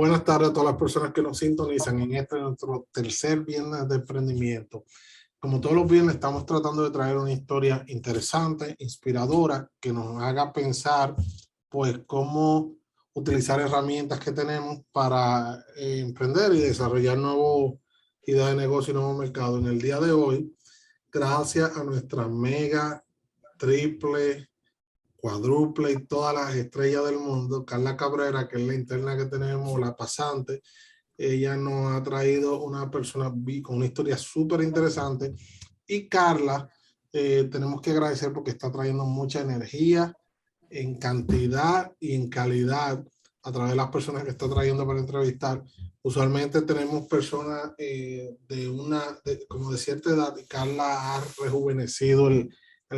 Buenas tardes a todas las personas que nos sintonizan en este nuestro tercer viernes de emprendimiento. Como todos los viernes, estamos tratando de traer una historia interesante, inspiradora, que nos haga pensar, pues, cómo utilizar herramientas que tenemos para emprender y desarrollar nuevas ideas de negocio y nuevos mercados. En el día de hoy, gracias a nuestra mega, triple, cuádruple y todas las estrellas del mundo, Carla Cabrera, que es la interna que tenemos, la pasante, ella nos ha traído una persona con una historia súper interesante. Y Carla, tenemos que agradecer porque está trayendo mucha energía en cantidad y en calidad a través de las personas que está trayendo para entrevistar. Usualmente tenemos personas como de cierta edad, y Carla ha rejuvenecido el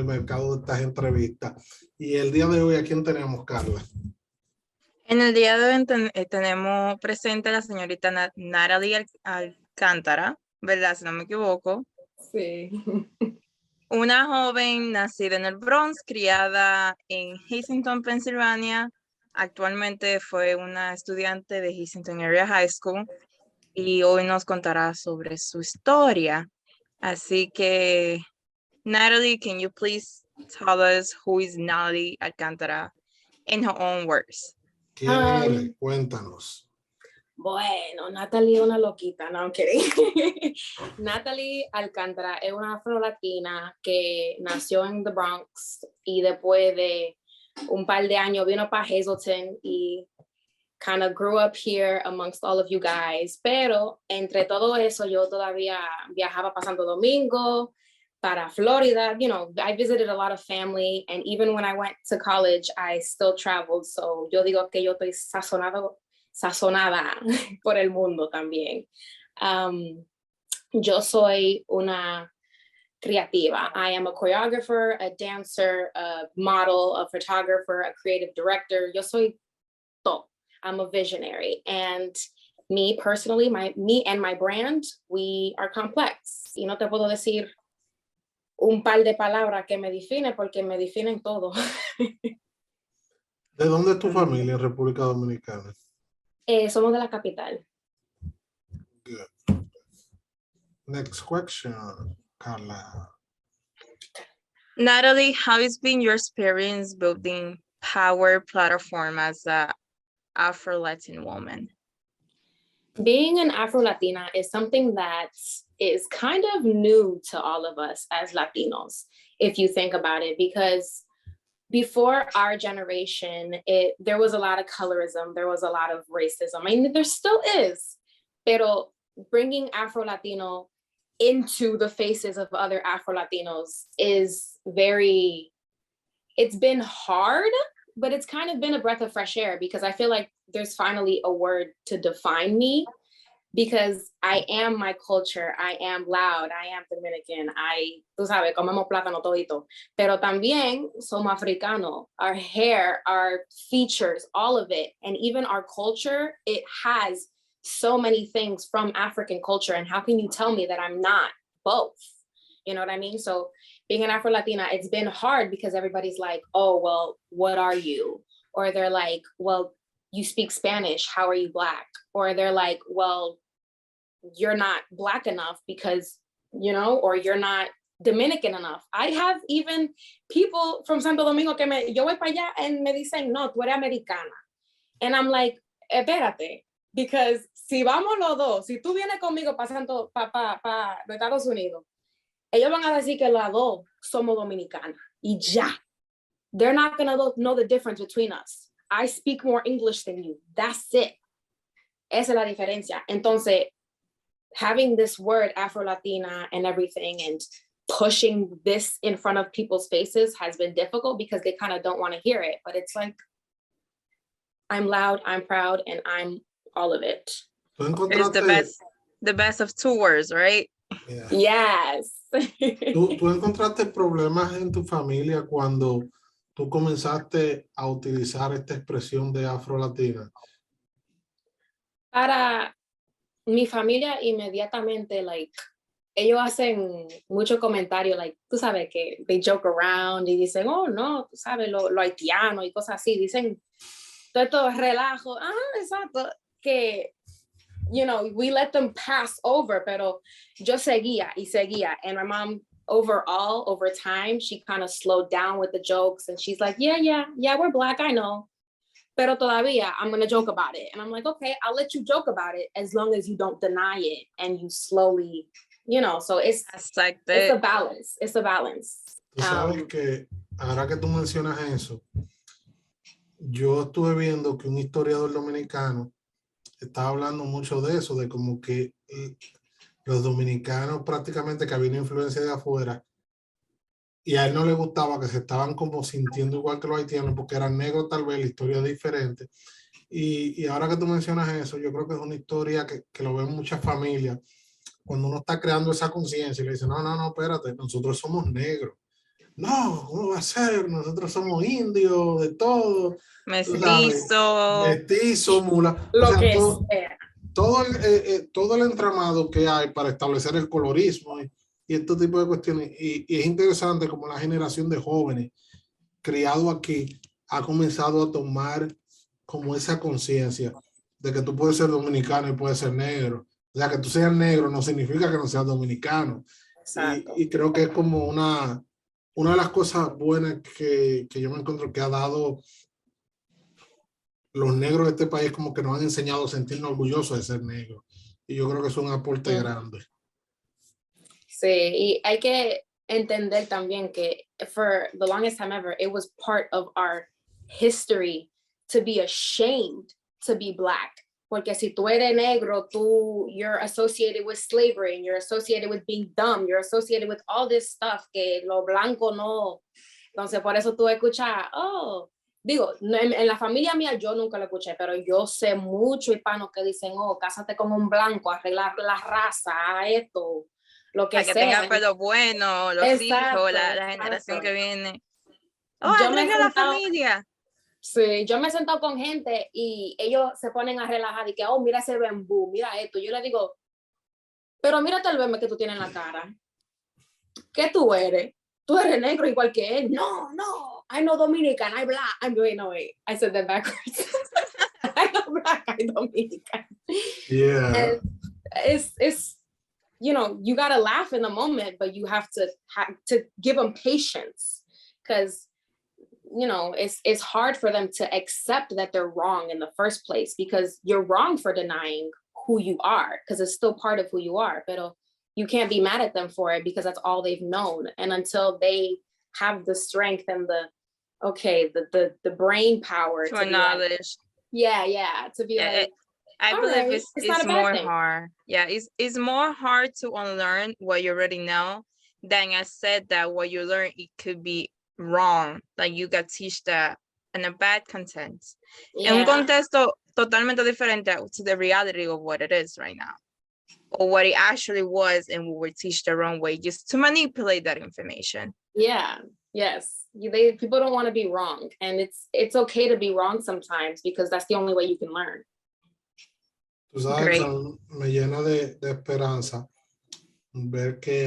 mercado de estas entrevistas. Y el día de hoy, ¿a quién tenemos, Carla? En el día de hoy tenemos presente a la señorita Natalie Alcantara, ¿verdad? Si no me equivoco. Sí. Una joven nacida en el Bronx, criada en Hazleton, Pensilvania. Actualmente fue una estudiante de Hazleton Area High School y hoy nos contará sobre su historia. Así que, Natalie, can you please tell us who is Natalie Alcantara in her own words? ¿Quién eres? Cuéntanos. Bueno, Natalie es una loquita, no, I'm kidding. Natalie Alcantara es una afro-latina que nació en the Bronx y después de un par de años vino para Hazleton y kind of grew up here amongst all of you guys. Pero entre todo eso, yo todavía viajaba para Santo Domingo, para Florida. You know, I visited a lot of family, and even when I went to college, I still traveled. So yo digo que yo estoy sazonada por el mundo también. Yo soy una creativa. I am a choreographer, a dancer, a model, a photographer, a creative director. Yo soy todo. I'm a visionary. And me personally, me and my brand, we are complex. Y no te puedo decir un par de palabras que me definen porque me definen todo. ¿De dónde es tu familia en República Dominicana? Somos de la capital. Good. Next question, Carla. Natalie, how has been your experience building power platform as a Afro-Latin woman? Being an Afro-Latina is something that is kind of new to all of us as Latinos, if you think about it, because before our generation, there was a lot of colorism, there was a lot of racism. I mean, there still is, pero bringing Afro-Latino into the faces of other Afro-Latinos is it's been hard, but it's kind of been a breath of fresh air because I feel like there's finally a word to define me because I am my culture. I am loud. I am Dominican. Tú sabes, comemos plátano todito. Pero también somos africano. Our hair, our features, all of it. And even our culture, it has so many things from African culture. And how can you tell me that I'm not both? You know what I mean? So being an Afro-Latina, it's been hard because everybody's like, oh, well, what are you? Or they're like, well, you speak Spanish, how are you Black? Or they're like, well, you're not Black enough because, you know, or you're not Dominican enough. I have even people from Santo Domingo que yo voy para allá and me dicen, no, tú eres americana. And I'm like, espérate, because si vamos los dos, si tú vienes conmigo para Estados Unidos, ellos van a decir que las dos somos dominicanas y ya. They're not going to know the difference between us. I speak more English than you. That's it. Esa es la diferencia. Entonces, having this word Afro-Latina and everything and pushing this in front of people's faces has been difficult because they kind of don't want to hear it. But it's like, I'm loud, I'm proud, and I'm all of it. It's the best of two words, right? Yeah. Yes. ¿Tú encontraste problemas en tu familia cuando tú comenzaste a utilizar esta expresión de Afro-Latina? Para mi familia inmediatamente, like, ellos hacen mucho comentario, like, tú sabes que they joke around y dicen, oh, no, tú sabes, lo haitiano y cosas así, dicen, todo esto es relajo, exacto. que, you know, we let them pass over, pero yo seguía y seguía. And my mom, overall, over time, she kind of slowed down with the jokes. And she's like, yeah, we're Black, I know. Pero todavía, I'm going to joke about it. And I'm like, okay, I'll let you joke about it as long as you don't deny it and you slowly, you know, so it's like it's a balance. It's a balance. Tú sabes que ahora que tú mencionas eso, yo estuve viendo que un historiador dominicano estaba hablando mucho de eso, de como que los dominicanos prácticamente que había una influencia de afuera y a él no le gustaba que se estaban como sintiendo igual que los haitianos porque eran negros, tal vez la historia es diferente. Y ahora que tú mencionas eso, yo creo que es una historia que lo ven muchas familias cuando uno está creando esa conciencia y le dice, no, espérate, nosotros somos negros. No, ¿cómo va a ser? Nosotros somos indios, de todo. Mestizo, mula. Lo o sea, que sea. Todo el entramado que hay para establecer el colorismo y este tipo de cuestiones. Y es interesante como la generación de jóvenes criados aquí ha comenzado a tomar como esa conciencia de que tú puedes ser dominicano y puedes ser negro. O sea, que tú seas negro no significa que no seas dominicano. Y creo que es como una de las cosas buenas que yo me encuentro que ha dado los negros de este país, como que nos han enseñado a sentirnos orgullosos de ser negros. Y yo creo que es un aporte grande. Sí, y hay que entender también que for the longest time ever, it was part of our history to be ashamed to be Black. Porque si tú eres negro, you're associated with slavery, and you're associated with being dumb, you're associated with all this stuff que lo blanco no. Entonces, por eso tú escuchas, digo, en la familia mía yo nunca lo escuché, pero yo sé muchos hispanos que dicen, cásate con un blanco, arreglar la raza, esto, lo que sea. Que tenga pelo bueno, los hijos, la generación que viene. Arregla la familia. Sí, yo me he sentado con gente y ellos se ponen a relajar y que, mira ese bambú, mira esto. Yo le digo, pero mírate el bebé que tú tienes en la cara. ¿Qué tú eres? Tú eres negro igual que él. No, I'm no Dominican, I'm Black. Wait, I said that backwards. I'm not Black, I'm Dominican. Yeah. And it's you know, you gotta laugh in the moment, but you have to give them patience because you know, it's hard for them to accept that they're wrong in the first place because you're wrong for denying who you are because it's still part of who you are. But you can't be mad at them for it because that's all they've known. And until they have the strength and the brain power to acknowledge. To be like, I believe it's more hard. Yeah, it's more hard to unlearn what you already know than I said that what you learn, it could be wrong, like you got teach that in a bad content. En un contexto totalmente diferente to the reality of what it is right now, or what it actually was, and we were teach the wrong way just to manipulate that information. People don't want to be wrong, and it's okay to be wrong sometimes because that's the only way you can learn. Tú sabes, me llena de esperanza ver que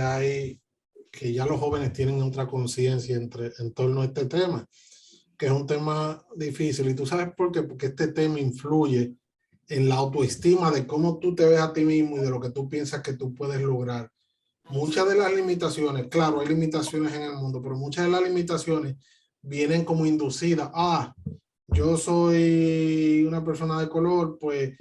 ya los jóvenes tienen otra conciencia en torno a este tema, que es un tema difícil. Y tú sabes por qué, porque este tema influye en la autoestima de cómo tú te ves a ti mismo y de lo que tú piensas que tú puedes lograr. Muchas de las limitaciones, claro, hay limitaciones en el mundo, pero muchas de las limitaciones vienen como inducidas. Yo soy una persona de color, pues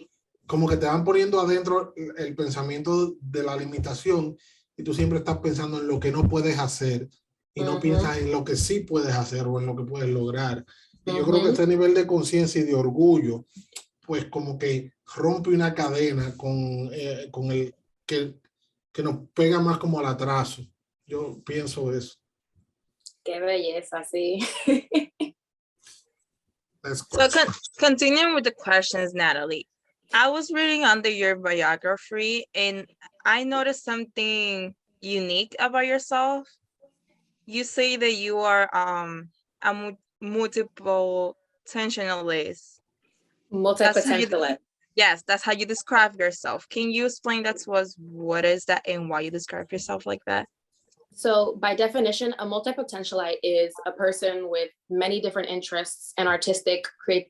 como que te van poniendo adentro el pensamiento de la limitación y tú siempre estás pensando en lo que no puedes hacer y no piensas en lo que sí puedes hacer o en lo que puedes lograr. Y yo creo que este nivel de conciencia y de orgullo, pues como que rompe una cadena con el que nos pega más como al atraso. Yo pienso eso. Qué belleza, sí. So continuing with the questions, Natalie, I was reading under your biography and I noticed something unique about yourself. You say that you are a multiple potentialist. Multi-potentialist. Yes, that's how you describe yourself. Can you explain that to us? What is that and why you describe yourself like that? So by definition, a multi-potentialite is a person with many different interests and artistic,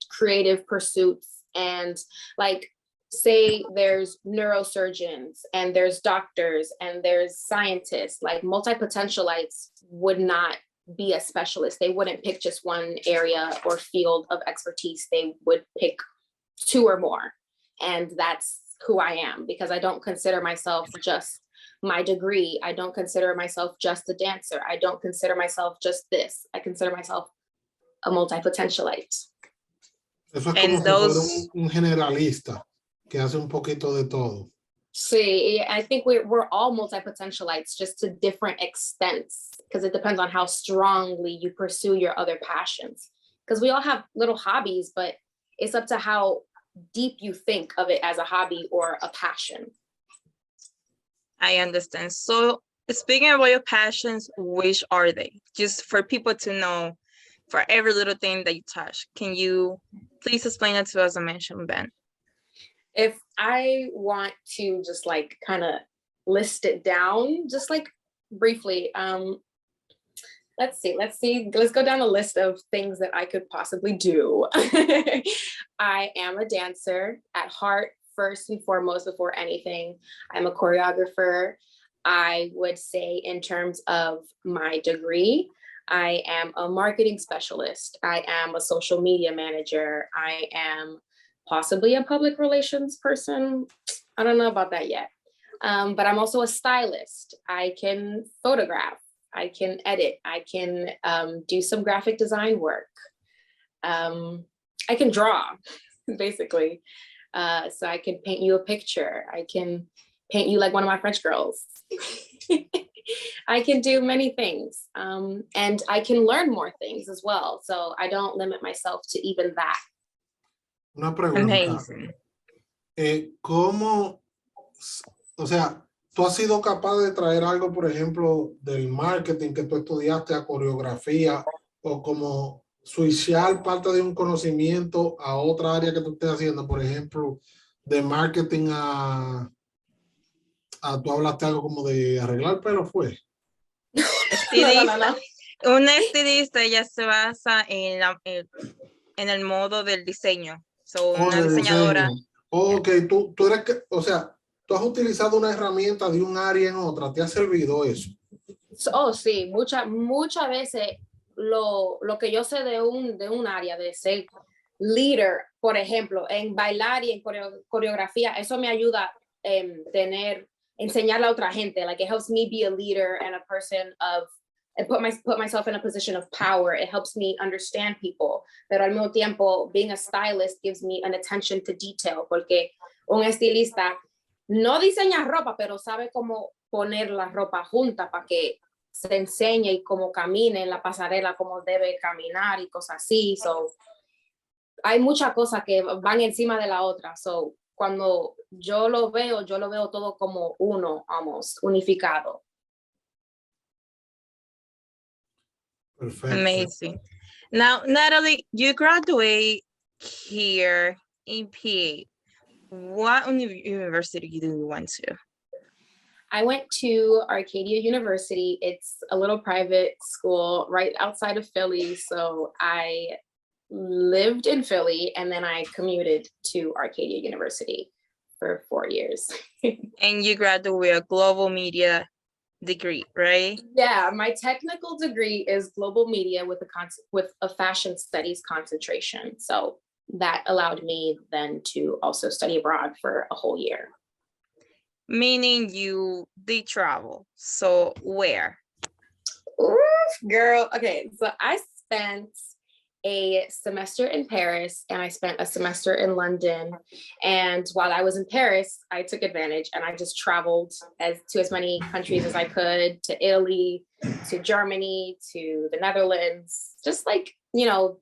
creative pursuits. And like say there's neurosurgeons and there's doctors and there's scientists, like multi-potentialites would not be a specialist. They wouldn't pick just one area or field of expertise. They would pick two or more. And that's who I am, because I don't consider myself just my degree. I don't consider myself just a dancer. I don't consider myself just this. I consider myself a multi-potentialite. Eso es como si fuera un generalista que hace un poquito de todo. Sí, I think we're all multi-potentialites, just to different extents, because it depends on how strongly you pursue your other passions. Because we all have little hobbies, but it's up to how deep you think of it as a hobby or a passion. I understand. So speaking about your passions, which are they? Just for people to know, for every little thing that you touch. Can you please explain it to us, as I mentioned, Ben? If I want to just like kind of list it down, just like briefly, let's go down a list of things that I could possibly do. I am a dancer at heart, first and foremost, before anything. I'm a choreographer. I would say in terms of my degree, I am a marketing specialist. I am a social media manager. I am possibly a public relations person. I don't know about that yet. But I'm also a stylist. I can photograph. I can edit. I can do some graphic design work. I can draw, basically. So I can paint you a picture. I can paint you like one of my French girls. I can do many things. And I can learn more things as well. So I don't limit myself to even that. Una pregunta. ¿Cómo, o sea, tú has sido capaz de traer algo, por ejemplo, del marketing que tú estudiaste a coreografía, o como switchar parte de un conocimiento a otra área que tú estés haciendo, por ejemplo, de marketing a tú hablaste algo como de arreglar pelo, ¿fue? Estilista. Una estilista, ella se basa en el modo del diseño. So, una diseñadora. Ok, tú eres que, o sea, tú has utilizado una herramienta de un área en otra, ¿te ha servido eso? Oh, sí, muchas veces lo que yo sé de un área, de ser líder, por ejemplo, en bailar y en coreografía, eso me ayuda enseñarle a otra gente. Like, it helps me be a leader and a person of, and put myself in a position of power. It helps me understand people. Pero al mismo tiempo, being a stylist gives me an attention to detail, porque un estilista no diseña ropa, pero sabe cómo poner la ropa junta para que se enseñe y cómo camine en la pasarela, cómo debe caminar y cosas así. So, hay muchas cosas que van encima de la otra. So, cuando yo lo veo todo como uno, almost, unificado. Perfect. Amazing. Now, Natalie, you graduate here in PA. What university did you went to? I went to Arcadia University. It's a little private school right outside of Philly. So I lived in Philly and then I commuted to Arcadia University for 4 years. And you graduated with a global media degree, right? Yeah, my technical degree is global media with a fashion studies concentration. So that allowed me then to also study abroad for a whole year. Meaning you did travel. So where? Ooh, girl. Okay, so I spent a semester in Paris and I spent a semester in London. And while I was in Paris, I took advantage and I just traveled to as many countries as I could, to Italy, to Germany, to the Netherlands, just like, you know,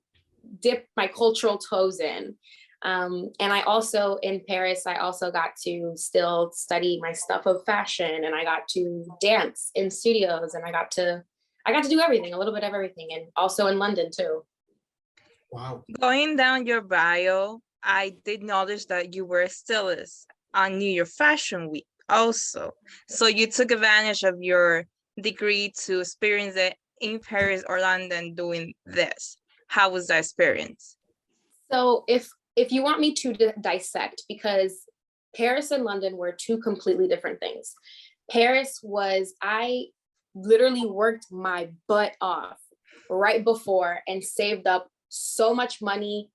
dip my cultural toes in. And I also, in Paris, I also got to still study my stuff of fashion, and I got to dance in studios, and I got to do everything, a little bit of everything, and also in London too. Wow. Going down your bio, I did notice that you were a stylist on New York Fashion Week also. So you took advantage of your degree to experience it in Paris or London doing this. How was that experience? So if you want me to dissect, because Paris and London were two completely different things. Paris was, I literally worked my butt off right before and saved up so much money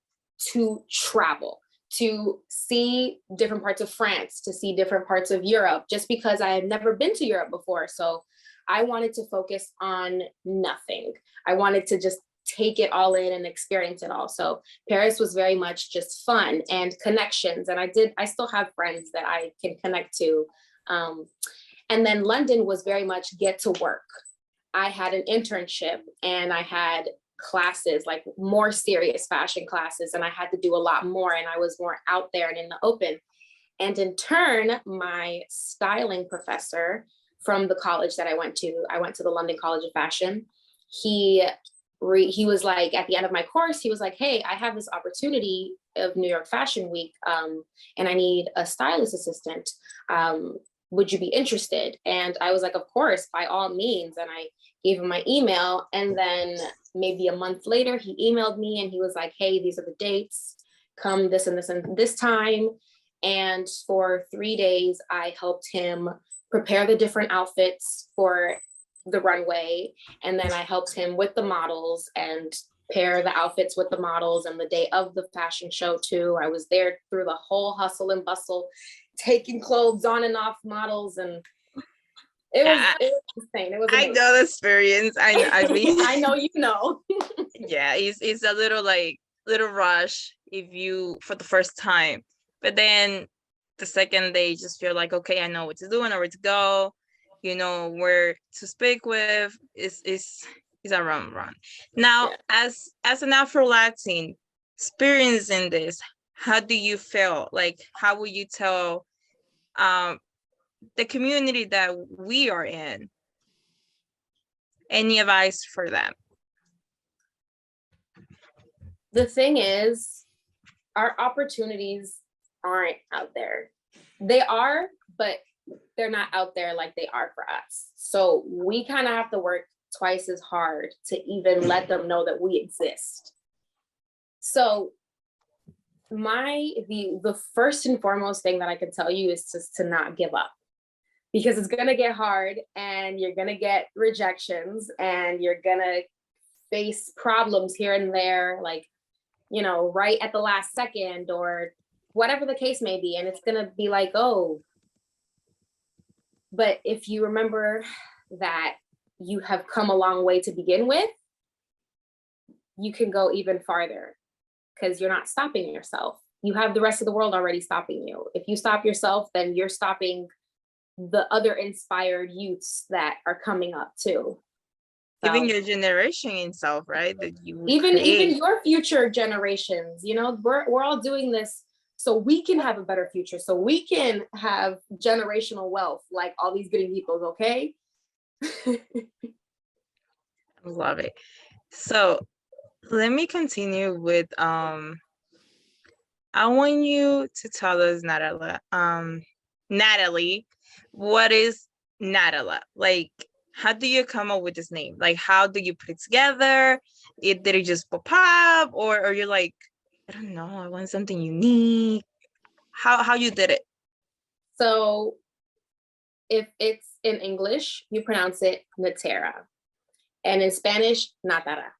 to travel, to see different parts of France, to see different parts of Europe, just because I had never been to Europe before. So I wanted to focus on nothing. I wanted to just take it all in and experience it all. So Paris was very much just fun and connections. And I still have friends that I can connect to. And then London was very much get to work. I had an internship and I had classes, like more serious fashion classes, and I had to do a lot more, and I was more out there and in the open. And in turn, my styling professor from the college that I went to the London College of Fashion, he was like, at the end of my course, he was like, hey, I have this opportunity of New York Fashion Week, and I need a stylist assistant. Would you be interested? And I was like, of course, by all means. And I gave him my email. And then maybe a month later, he emailed me and he was like, hey, these are the dates. Come this and this and this time. And for 3 days, I helped him prepare the different outfits for the runway. And then I helped him with the models and pair the outfits with the models. And the day of the fashion show too, I was there through the whole hustle and bustle, taking clothes on and off models, and it was insane. It was amazing. I know the experience. I mean, I know you know. Yeah, it's a little rush if you for the first time, but then the second day you just feel like, okay, I know what to do and where to go, you know where to speak with. Is a run. Now, yeah. as an Afro-Latin experiencing this, how do you feel? Like, how would you tell the community that we are in? Any advice for them? The thing is, our opportunities aren't out there. They are, but they're not out there like they are for us. So we kind of have to work twice as hard to even let them know that we exist. So the first and foremost thing that I can tell you is just to not give up, because it's going to get hard and you're going to get rejections and you're going to face problems here and there, like, you know, right at the last second or whatever the case may be. And it's going to be like, oh, but if you remember that you have come a long way to begin with, you can go even farther, because you're not stopping yourself. You have the rest of the world already stopping you. If you stop yourself, then you're stopping the other inspired youths that are coming up too. Even your generation itself, right? That you even your future generations, you know, we're all doing this so we can have a better future, so we can have generational wealth like all these green peoples, okay? Love it. So let me continue with I want you to tell us, Natalie, what is Natalie? Like, how do you come up with this name? Like, how do you put it together? Did it just pop up, or you're like, I don't know, I want something unique? How you did it? So if it's in English, you pronounce it Natera. And in Spanish, Natara.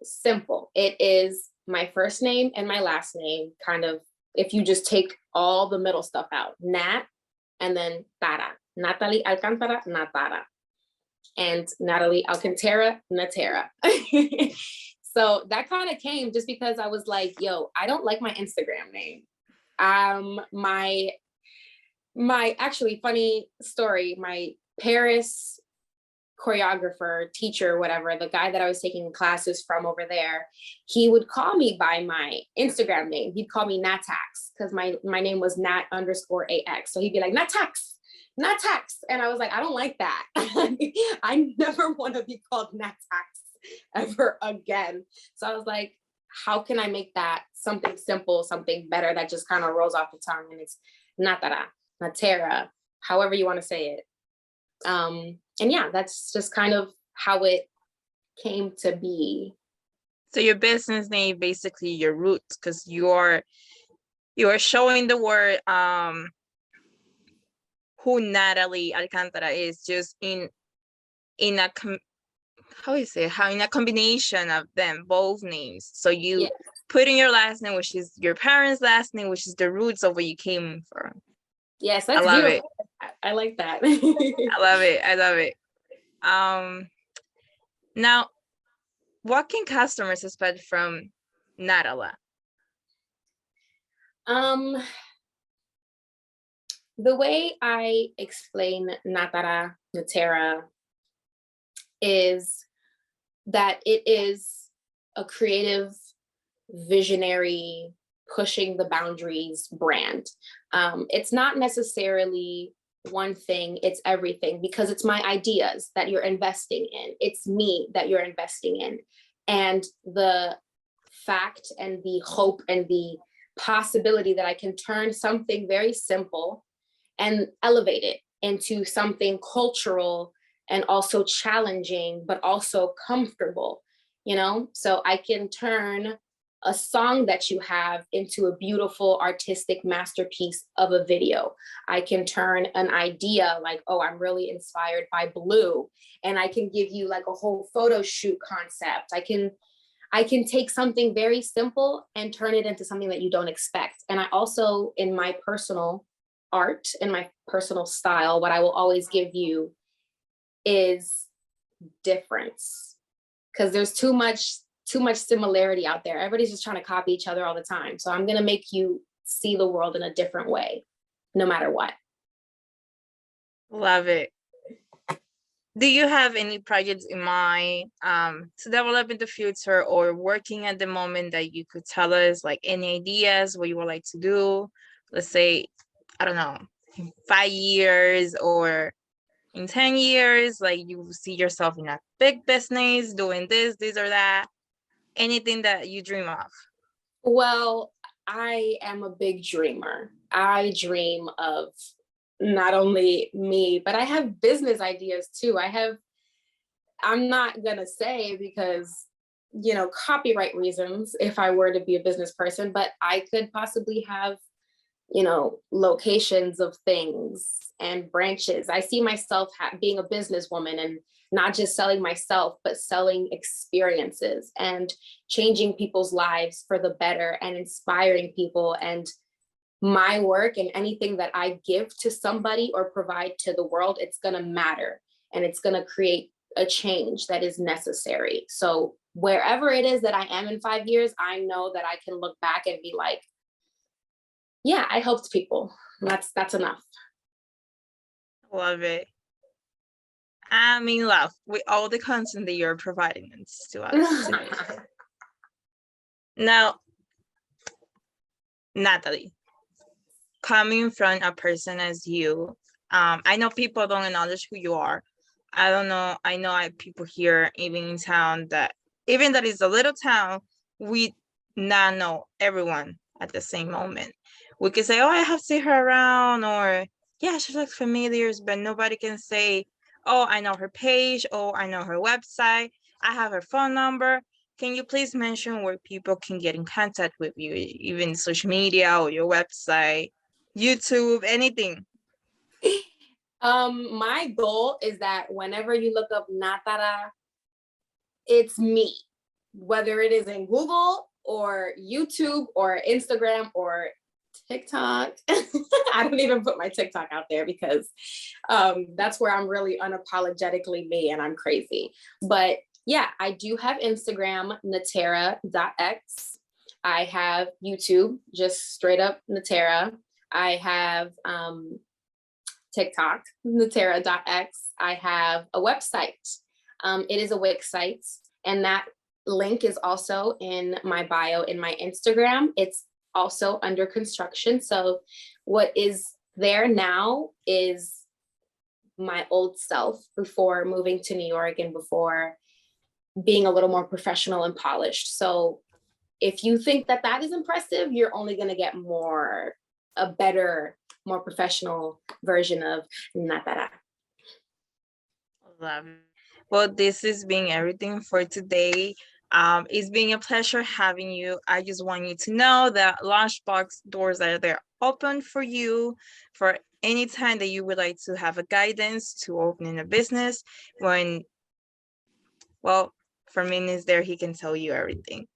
Simple. It is my first name and my last name, kind of, if you just take all the middle stuff out. Nat, and then Tara. Natalie Alcantara, Natara. And Natalie Alcantara, Natera. So that kind of came just because I was like, yo, I don't like my Instagram name. My actually funny story, my Paris choreographer, teacher, whatever, the guy that I was taking classes from over there, he would call me by my Instagram name. He'd call me Natax, because my name was Nat_AX. So he'd be like, Natax. And I was like, I don't like that. I never want to be called Natax ever again. So I was like, how can I make that something simple, something better that just kind of rolls off the tongue? And it's Natara, Natera, however you want to say it. And yeah, that's just kind of how it came to be. So your business name, basically your roots, because you are showing the word who Natalie Alcantara is, just in a in a combination of them, both names. So you put in your last name, which is your parents' last name, which is the roots of where you came from. Yes, that's beautiful. I like that. I love it. I love it. Now, what can customers expect from Natalie? The way I explain Natera is that it is a creative, visionary, pushing the boundaries brand. It's not necessarily one thing, it's everything, because it's my ideas that you're investing in. It's me that you're investing in. And the fact and the hope and the possibility that I can turn something very simple and elevate it into something cultural and also challenging, but also comfortable, you know? So I can turn a song that you have into a beautiful artistic masterpiece of a video. I can turn an idea like, oh, I'm really inspired by blue, and I can give you like a whole photo shoot concept. I can take something very simple and turn it into something that you don't expect. And I also, in my personal art and my personal style, what I will always give you is difference, because there's too much similarity out there. Everybody's just trying to copy each other all the time. So I'm going to make you see the world in a different way, no matter what. Love it. Do you have any projects in mind to develop in the future or working at the moment that you could tell us, like any ideas what you would like to do? Let's say, I don't know, in 5 years or in 10 years, like you see yourself in a big business doing this or that, anything that you dream of? Well, I am a big dreamer. I dream of not only me, but I have business ideas too. I'm not gonna say because, you know, copyright reasons, if I were to be a business person, but I could possibly have, you know, locations of things and branches. I see myself being a businesswoman and not just selling myself, but selling experiences and changing people's lives for the better and inspiring people. And my work and anything that I give to somebody or provide to the world, it's going to matter and it's going to create a change that is necessary. So wherever it is that I am in 5 years, I know that I can look back and be like, yeah, I helped people. That's enough. Love it. I'm in love with all the content that you're providing to us today. Now, Natalie, coming from a person as you, I know people don't acknowledge who you are. I don't know. I know people here, even in town, that is a little town, we not know everyone at the same moment. We can say, oh, I have seen her around, or yeah, she looks familiar, but nobody can say, oh, I know her page, oh, I know her website, I have her phone number. Can you please mention where people can get in contact with you, even social media or your website, YouTube, anything? My goal is that whenever you look up Natara, it's me, whether it is in Google or YouTube or Instagram or TikTok. I don't even put my TikTok out there because that's where I'm really unapologetically me and I'm crazy. But yeah, I do have Instagram, natera.x. I have YouTube, just straight up Natera. I have TikTok, natera.x. I have a website. It is a Wix site, and that link is also in my bio in my Instagram. It's also under construction. So what is there now is my old self before moving to New York and before being a little more professional and polished. So if you think that that is impressive, you're only going to get a better, more professional version of Natara. Love it. Well, this has been everything for today. It's been a pleasure having you. I just want you to know that LaunchBox doors are there open for you for anytime that you would like to have a guidance to opening a business, when, well, Fermin is there, he can tell you everything.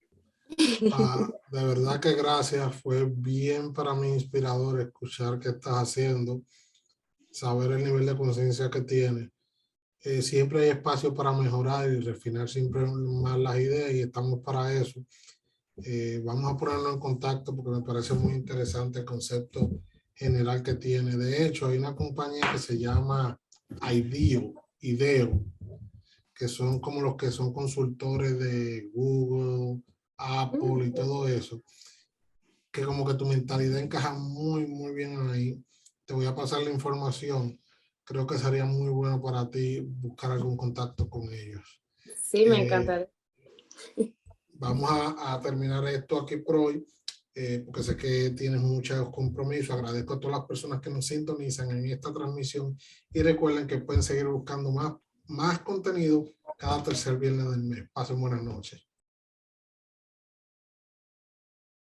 De verdad que gracias, fue bien para mí inspirador escuchar qué estás haciendo, saber el nivel de conciencia que tienes. Siempre hay espacio para mejorar y refinar siempre más las ideas y estamos para eso. Vamos a ponernos en contacto porque me parece muy interesante el concepto general que tiene. De hecho, hay una compañía que se llama IDEO, que son como los que son consultores de Google, Apple y todo eso, que como que tu mentalidad encaja muy, muy bien ahí. Te voy a pasar la información. Creo que sería muy bueno para ti buscar algún contacto con ellos. Sí, me encanta. Vamos a terminar esto aquí por hoy, porque sé que tienes muchos compromisos. Agradezco a todas las personas que nos sintonizan en esta transmisión y recuerden que pueden seguir buscando más contenido cada tercer viernes del mes. Pasen buenas noches.